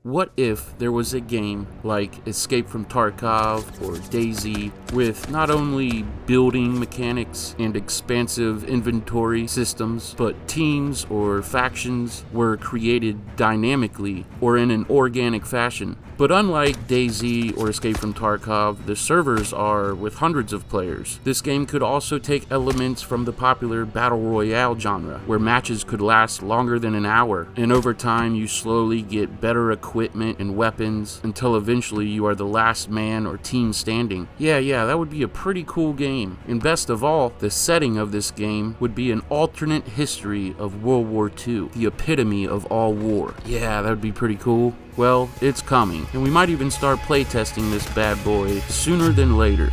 What if there was a game like Escape from Tarkov or DayZ with not only building mechanics and expansive inventory systems, but teams or factions were created dynamically or in an organic fashion? But unlike DayZ or Escape from Tarkov, the servers are with hundreds of players. This game could also take elements from the popular Battle Royale genre, where matches could last longer than an hour, and over time you slowly get better equipment and weapons until eventually you are the last man or team standing. Yeah, that would be a pretty cool game. And best of all, the setting of this game would be an alternate history of World War II, the epitome of all war. Yeah, that would be pretty cool. Well, it's coming, and we might even start playtesting this bad boy sooner than later.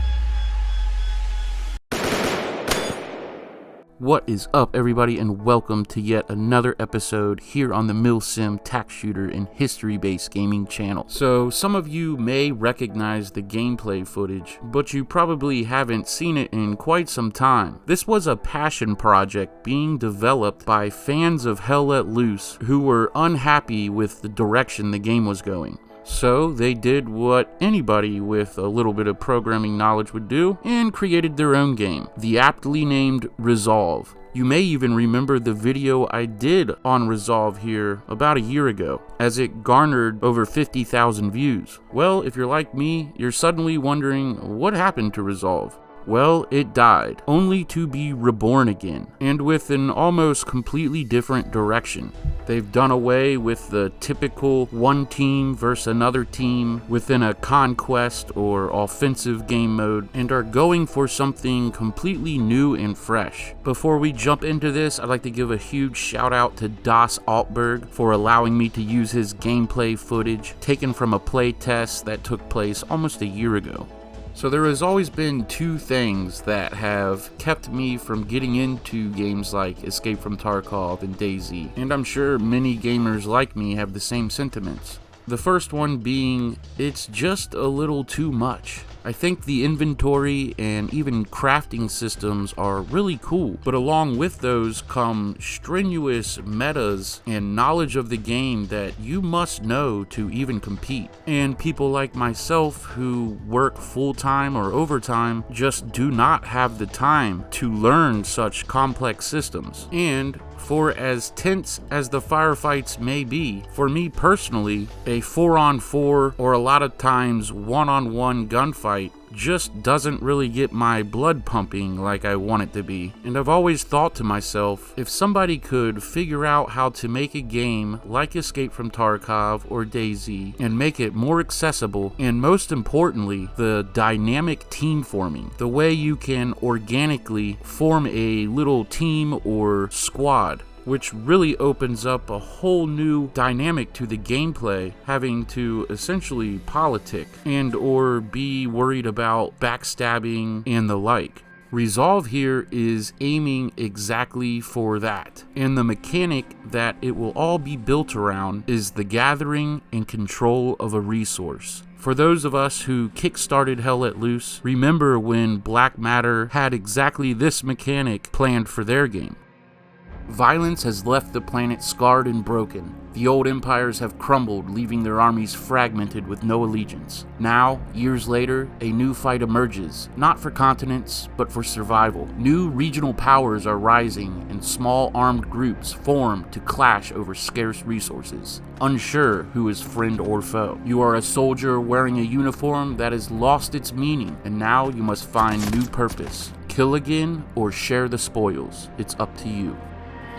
What is up, everybody, and welcome to yet another episode here on the Mil-Simp tack shooter and history-based gaming channel. So, some of you may recognize the gameplay footage, but you probably haven't seen it in quite some time. This was a passion project being developed by fans of Hell Let Loose who were unhappy with the direction the game was going. So they did what anybody with a little bit of programming knowledge would do and created their own game, the aptly named Resolve. You may even remember the video I did on Resolve here about a year ago, as it garnered over 50,000 views. Well, if you're like me, you're suddenly wondering what happened to Resolve. Well, it died, only to be reborn again, and with an almost completely different direction. They've done away with the typical one team versus another team within a conquest or offensive game mode, and are going for something completely new and fresh. Before we jump into this, I'd like to give a huge shout out to Das Altberg for allowing me to use his gameplay footage taken from a playtest that took place almost a year ago. So there has always been two things that have kept me from getting into games like Escape from Tarkov and DayZ, and I'm sure many gamers like me have the same sentiments. The first one being, it's just a little too much. I think the inventory and even crafting systems are really cool, but along with those come strenuous metas and knowledge of the game that you must know to even compete. And people like myself who work full-time or overtime just do not have the time to learn such complex systems. And for as tense as the firefights may be, for me personally, a 4-on-4 or a lot of times 1-on-1 gunfight just doesn't really get my blood pumping like I want it to be. And I've always thought to myself, if somebody could figure out how to make a game like Escape from Tarkov or DayZ and make it more accessible, and most importantly, the dynamic team forming, the way you can organically form a little team or squad, which really opens up a whole new dynamic to the gameplay, having to essentially politic and or be worried about backstabbing and the like. Resolve here is aiming exactly for that, and the mechanic that it will all be built around is the gathering and control of a resource. For those of us who kickstarted Hell Let Loose, remember when Black Matter had exactly this mechanic planned for their game. Violence has left the planet scarred and broken. The old empires have crumbled, leaving their armies fragmented with no allegiance. Now, years later, a new fight emerges, not for continents, but for survival. New regional powers are rising, and small armed groups form to clash over scarce resources, unsure who is friend or foe. You are a soldier wearing a uniform that has lost its meaning, and now you must find new purpose. Kill again, or share the spoils. It's up to you.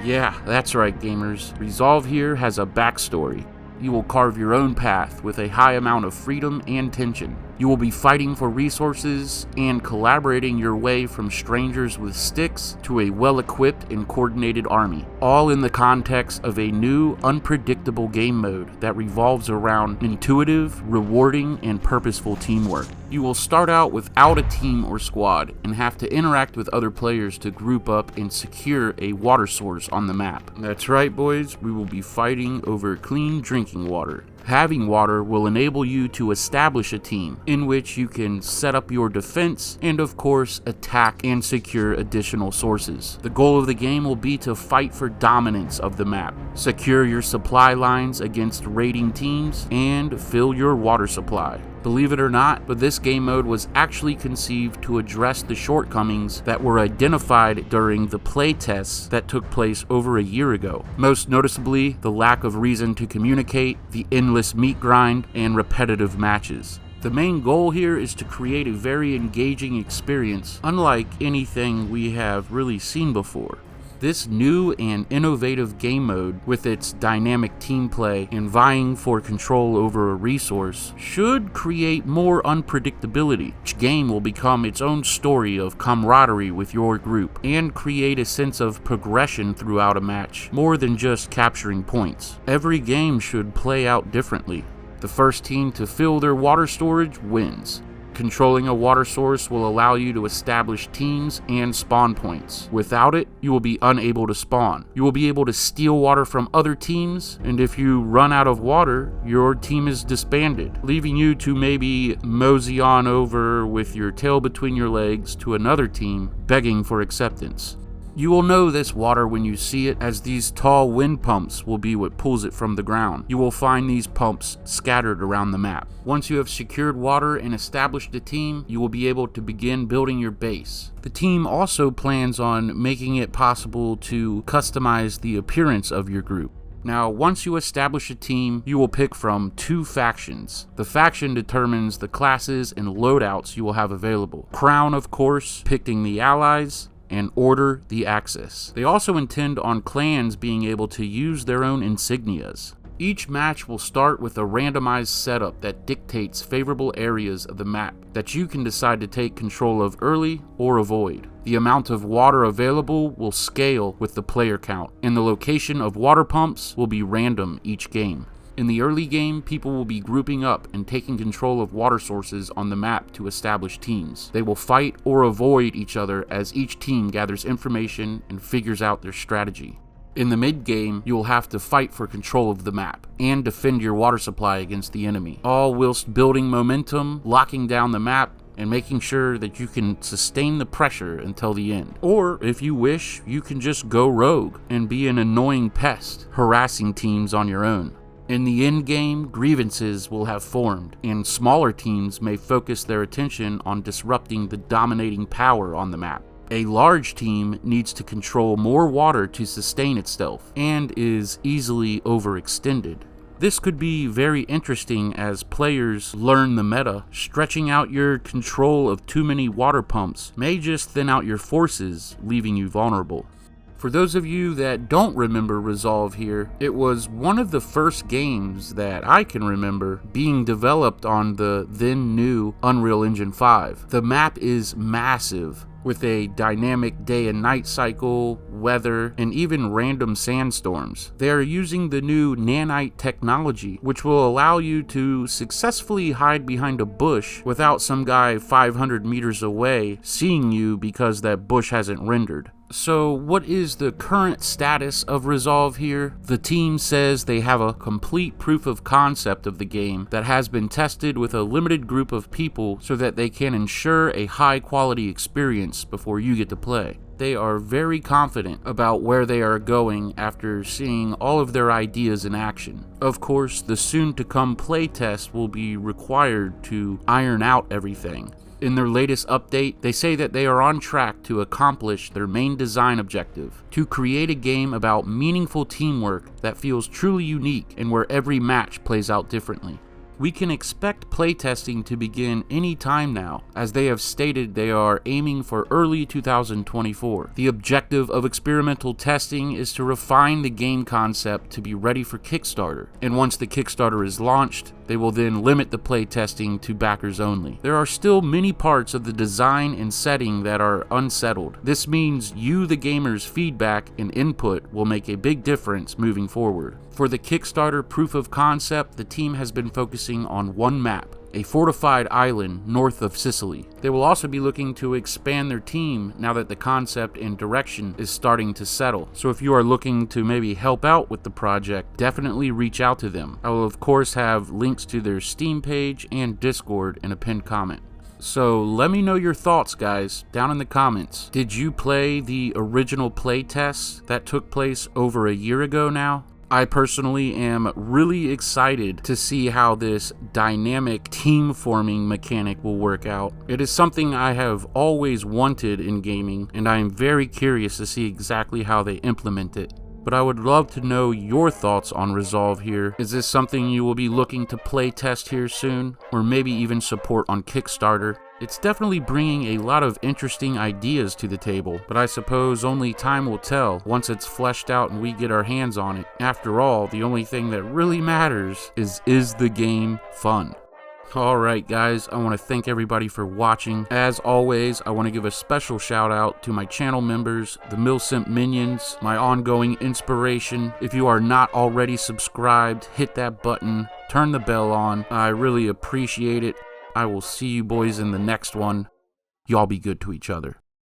Yeah, that's right, gamers. Resolve here has a backstory. You will carve your own path with a high amount of freedom and tension. You will be fighting for resources and collaborating your way from strangers with sticks to a well-equipped and coordinated army, all in the context of a new, unpredictable game mode that revolves around intuitive, rewarding, and purposeful teamwork. You will start out without a team or squad and have to interact with other players to group up and secure a water source on the map. That's right, boys, we will be fighting over clean drinking water. Having water will enable you to establish a team in which you can set up your defense and of course attack and secure additional sources. The goal of the game will be to fight for dominance of the map, secure your supply lines against raiding teams, and fill your water supply. Believe it or not, but this game mode was actually conceived to address the shortcomings that were identified during the playtests that took place over a year ago. Most noticeably, the lack of reason to communicate, the endless meat grind, and repetitive matches. The main goal here is to create a very engaging experience, unlike anything we have really seen before. This new and innovative game mode, with its dynamic team play and vying for control over a resource, should create more unpredictability. Each game will become its own story of camaraderie with your group, and create a sense of progression throughout a match, more than just capturing points. Every game should play out differently. The first team to fill their water storage wins. Controlling a water source will allow you to establish teams and spawn points. Without it, you will be unable to spawn. You will be able to steal water from other teams, and if you run out of water, your team is disbanded, leaving you to maybe mosey on over with your tail between your legs to another team begging for acceptance. You will know this water when you see it, as these tall wind pumps will be what pulls it from the ground. You will find these pumps scattered around the map. Once you have secured water and established a team, you will be able to begin building your base. The team also plans on making it possible to customize the appearance of your group. Now, once you establish a team, you will pick from two factions. The faction determines the classes and loadouts you will have available. Crown, of course, picking the allies, and Order the Axis. They also intend on clans being able to use their own insignias. Each match will start with a randomized setup that dictates favorable areas of the map that you can decide to take control of early or avoid. The amount of water available will scale with the player count, and the location of water pumps will be random each game. In the early game, people will be grouping up and taking control of water sources on the map to establish teams. They will fight or avoid each other as each team gathers information and figures out their strategy. In the mid-game, you will have to fight for control of the map and defend your water supply against the enemy, all whilst building momentum, locking down the map, and making sure that you can sustain the pressure until the end. Or, if you wish, you can just go rogue and be an annoying pest, harassing teams on your own. In the end game, grievances will have formed, and smaller teams may focus their attention on disrupting the dominating power on the map. A large team needs to control more water to sustain itself, and is easily overextended. This could be very interesting as players learn the meta. Stretching out your control of too many water pumps may just thin out your forces, leaving you vulnerable. For those of you that don't remember Resolve here, it was one of the first games that I can remember being developed on the then new Unreal Engine 5. The map is massive, with a dynamic day and night cycle, weather, and even random sandstorms. They are using the new nanite technology, which will allow you to successfully hide behind a bush without some guy 500 meters away seeing you because that bush hasn't rendered. So what is the current status of Resolve here? The team says they have a complete proof of concept of the game that has been tested with a limited group of people so that they can ensure a high quality experience before you get to play. They are very confident about where they are going after seeing all of their ideas in action. Of course, the soon to come playtest will be required to iron out everything. In their latest update, they say that they are on track to accomplish their main design objective, to create a game about meaningful teamwork that feels truly unique and where every match plays out differently. We can expect playtesting to begin any time now, as they have stated they are aiming for early 2024. The objective of experimental testing is to refine the game concept to be ready for Kickstarter, and once the Kickstarter is launched, they will then limit the playtesting to backers only. There are still many parts of the design and setting that are unsettled. This means you, the gamer's feedback and input will make a big difference moving forward. For the Kickstarter proof of concept, the team has been focusing on one map, a fortified island north of Sicily. They will also be looking to expand their team now that the concept and direction is starting to settle. So if you are looking to maybe help out with the project, definitely reach out to them. I will of course have links to their Steam page and Discord in a pinned comment. So let me know your thoughts, guys, down in the comments. Did you play the original playtests that took place over a year ago now? I personally am really excited to see how this dynamic team forming mechanic will work out. It is something I have always wanted in gaming, and I am very curious to see exactly how they implement it. But I would love to know your thoughts on Resolve here. Is this something you will be looking to play test here soon? Or maybe even support on Kickstarter? It's definitely bringing a lot of interesting ideas to the table, but I suppose only time will tell once it's fleshed out and we get our hands on it. After all, the only thing that really matters is the game fun? Alright guys, I want to thank everybody for watching. As always, I want to give a special shout out to my channel members, the Mil-Simp minions, my ongoing inspiration. If you are not already subscribed, hit that button, turn the bell on. I really appreciate it. I will see you boys in the next one. Y'all be good to each other.